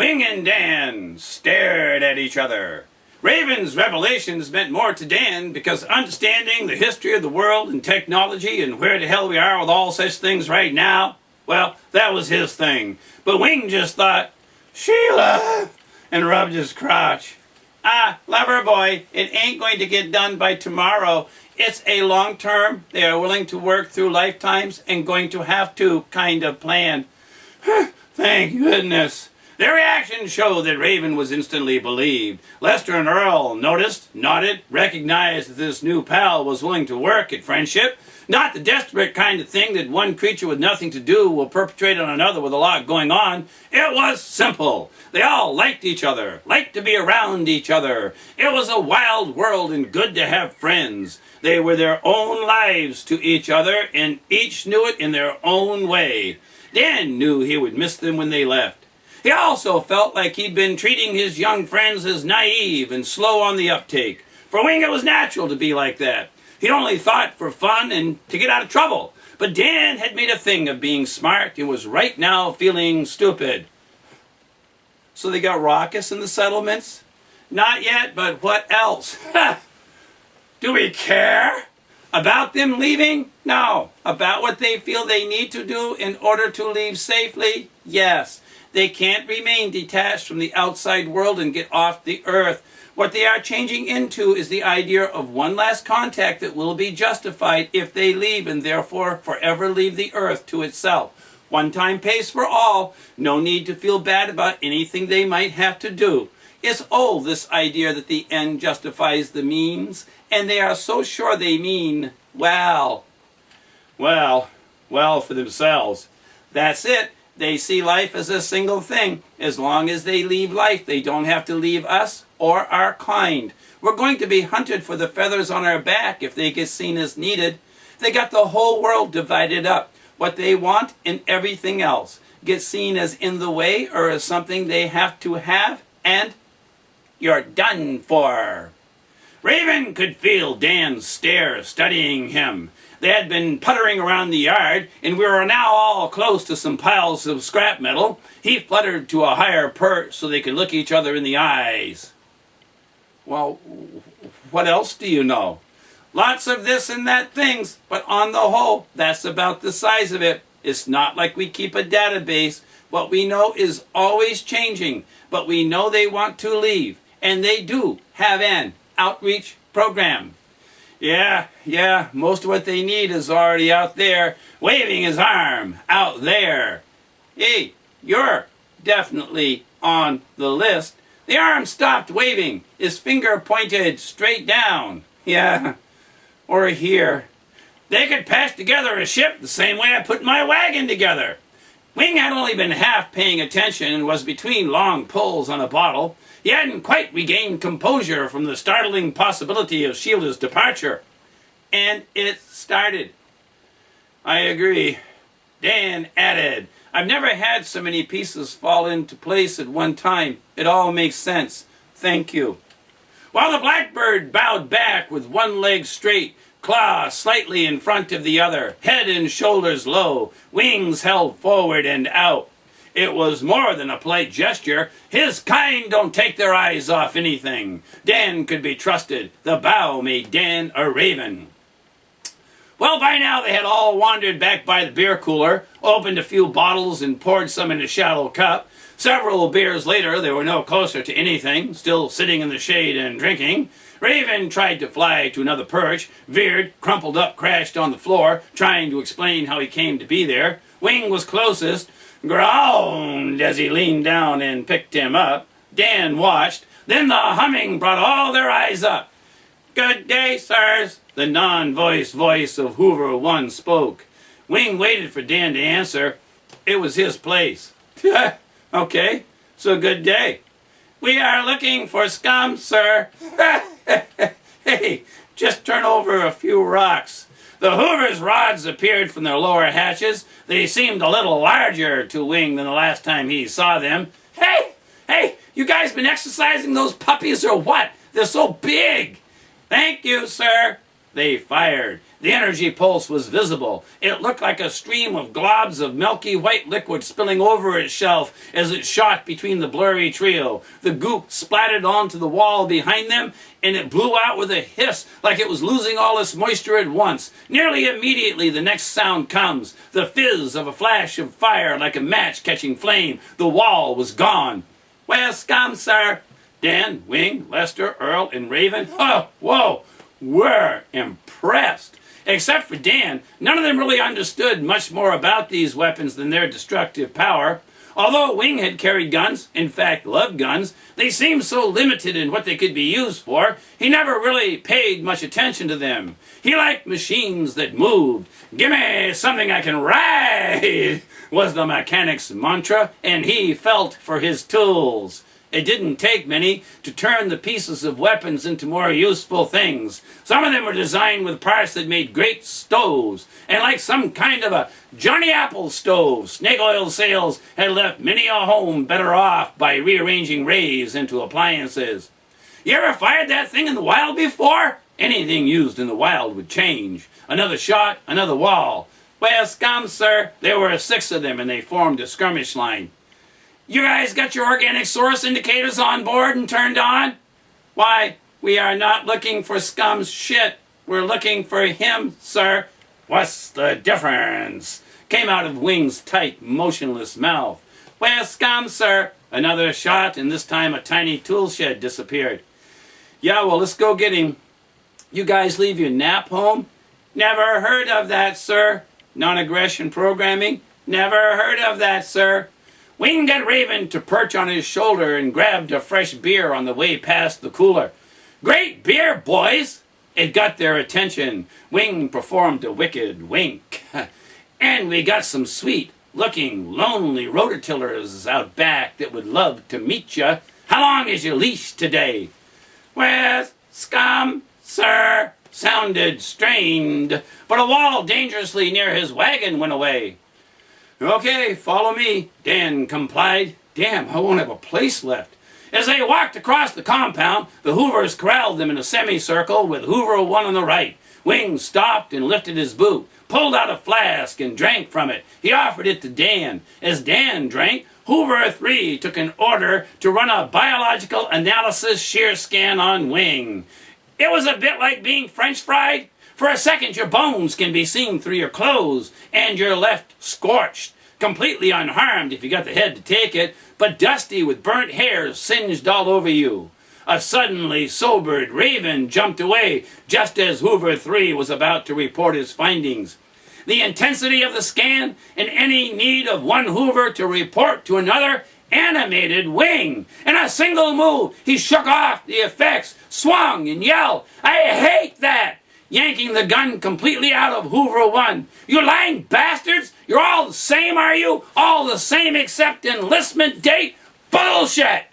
Wing and Dan stared at each other. Raven's revelations meant more to Dan because understanding the history of the world and technology and where the hell we are with all such things right now, well, that was his thing. But Wing just thought, Sheila, and rubbed his crotch. Lover boy, it ain't going to get done by tomorrow. It's a long term, they are willing to work through lifetimes and going to have to kind of plan. Thank goodness. Their reaction showed that Raven was instantly believed. Lester and Earl noticed, nodded, recognized that this new pal was willing to work at friendship. Not the desperate kind of thing that one creature with nothing to do will perpetrate on another with a lot going on. It was simple. They all liked each other, liked to be around each other. It was a wild world and good to have friends. They were their own lives to each other and each knew it in their own way. Dan knew he would miss them when they left. He also felt like he'd been treating his young friends as naive and slow on the uptake. For Wing, it was natural to be like that. He only thought for fun and to get out of trouble. But Dan had made a thing of being smart and was right now feeling stupid. So they got raucous in the settlements? Not yet, but what else? Do we care about them leaving? No. About what they feel they need to do in order to leave safely? Yes. They can't remain detached from the outside world and get off the earth. What they are changing into is the idea of one last contact that will be justified if they leave and therefore forever leave the earth to itself. One time pays for all. No need to feel bad about anything they might have to do. It's old, this idea that the end justifies the means, and they are so sure they mean, well for themselves. That's it. They see life as a single thing. As long as they leave life, they don't have to leave us or our kind. We're going to be hunted for the feathers on our back if they get seen as needed. They got the whole world divided up. What they want and everything else gets seen as in the way or as something they have to have, and you're done for. Raven could feel Dan's stare studying him. They had been puttering around the yard, and we were now all close to some piles of scrap metal. He fluttered to a higher perch so they could look each other in the eyes. Well, what else do you know? Lots of this and that things, but on the whole, that's about the size of it. It's not like we keep a database. What we know is always changing, but we know they want to leave, and they do have an outreach program. Yeah, most of what they need is already out there, waving his arm out there. Hey, you're definitely on the list. The arm stopped waving, his finger pointed straight down. Yeah, or here. They could patch together a ship the same way I put my wagon together. Wing had only been half paying attention and was between long pulls on a bottle. He hadn't quite regained composure from the startling possibility of Sheila's departure. And it started. I agree. Dan added, I've never had so many pieces fall into place at one time. It all makes sense. Thank you. While the blackbird bowed back with one leg straight, claw slightly in front of the other, head and shoulders low, wings held forward and out. It was more than a polite gesture. His kind don't take their eyes off anything. Dan could be trusted. The bow made Dan a raven. Well, by now they had all wandered back by the beer cooler, opened a few bottles and poured some in a shallow cup. Several beers later, they were no closer to anything, still sitting in the shade and drinking. Raven tried to fly to another perch, veered, crumpled up, crashed on the floor, trying to explain how he came to be there. Wing was closest, groaned as he leaned down and picked him up. Dan watched. Then the humming brought all their eyes up. Good day, sirs, the non-voice voice of Hoover 1 spoke. Wing waited for Dan to answer. It was his place. Okay, so good day. We are looking for Scum, sir. Hey, just turn over a few rocks. The Hoover's rods appeared from their lower hatches. They seemed a little larger to Wing than the last time he saw them. Hey, you guys been exercising those puppies or what? They're so big. Thank you, sir. They fired. The energy pulse was visible. It looked like a stream of globs of milky white liquid spilling over its shelf as it shot between the blurry trio. The goop splattered onto the wall behind them, and it blew out with a hiss like it was losing all its moisture at once. Nearly immediately the next sound comes, the fizz of a flash of fire like a match catching flame. The wall was gone. "Well, Scum, sir." Dan, Wing, Lester, Earl, and Raven, oh, whoa, were impressed. Except for Dan, none of them really understood much more about these weapons than their destructive power. Although Wing had carried guns, in fact loved guns, they seemed so limited in what they could be used for, he never really paid much attention to them. He liked machines that moved. "Gimme something I can ride," was the mechanic's mantra, and he felt for his tools. It didn't take many to turn the pieces of weapons into more useful things. Some of them were designed with parts that made great stoves, and like some kind of a Johnny Apple stove, snake oil sales had left many a home better off by rearranging rays into appliances. You ever fired that thing in the wild before? Anything used in the wild would change. Another shot, another wall. "Well, Scum, sir," there were 6 of them, and they formed a skirmish line. "You guys got your organic source indicators on board and turned on?" "Why, we are not looking for Scum's shit. We're looking for him, sir." "What's the difference?" came out of Wing's tight, motionless mouth. "Well, Scum, sir." Another shot, and this time a tiny tool shed disappeared. "Yeah, well, let's go get him." "You guys leave your nap home?" "Never heard of that, sir." "Non-aggression programming?" "Never heard of that, sir." Wing got Raven to perch on his shoulder and grabbed a fresh beer on the way past the cooler. "Great beer, boys!" It got their attention. Wing performed a wicked wink. "And we got some sweet-looking, lonely rototillers out back that would love to meet you. How long is your leash today?" "Well, Scum, sir," sounded strained, but a wall dangerously near his wagon went away. "Okay, follow me," Dan complied. "Damn, I won't have a place left." As they walked across the compound, the Hoovers corralled them in a semicircle with Hoover 1 on the right. Wing stopped and lifted his boot, pulled out a flask and drank from it. He offered it to Dan. As Dan drank, Hoover 3 took an order to run a biological analysis shear scan on Wing. It was a bit like being French fried. For a second, your bones can be seen through your clothes, and you're left scorched, completely unharmed if you got the head to take it, but dusty with burnt hairs singed all over you. A suddenly sobered Raven jumped away just as Hoover 3 was about to report his findings. The intensity of the scan and any need of one Hoover to report to another animated Wing. In a single move, he shook off the effects, swung, and yelled, "I hate that!" yanking the gun completely out of Hoover 1. "You lying bastards! You're all the same, are you? All the same except enlistment date? Bullshit!"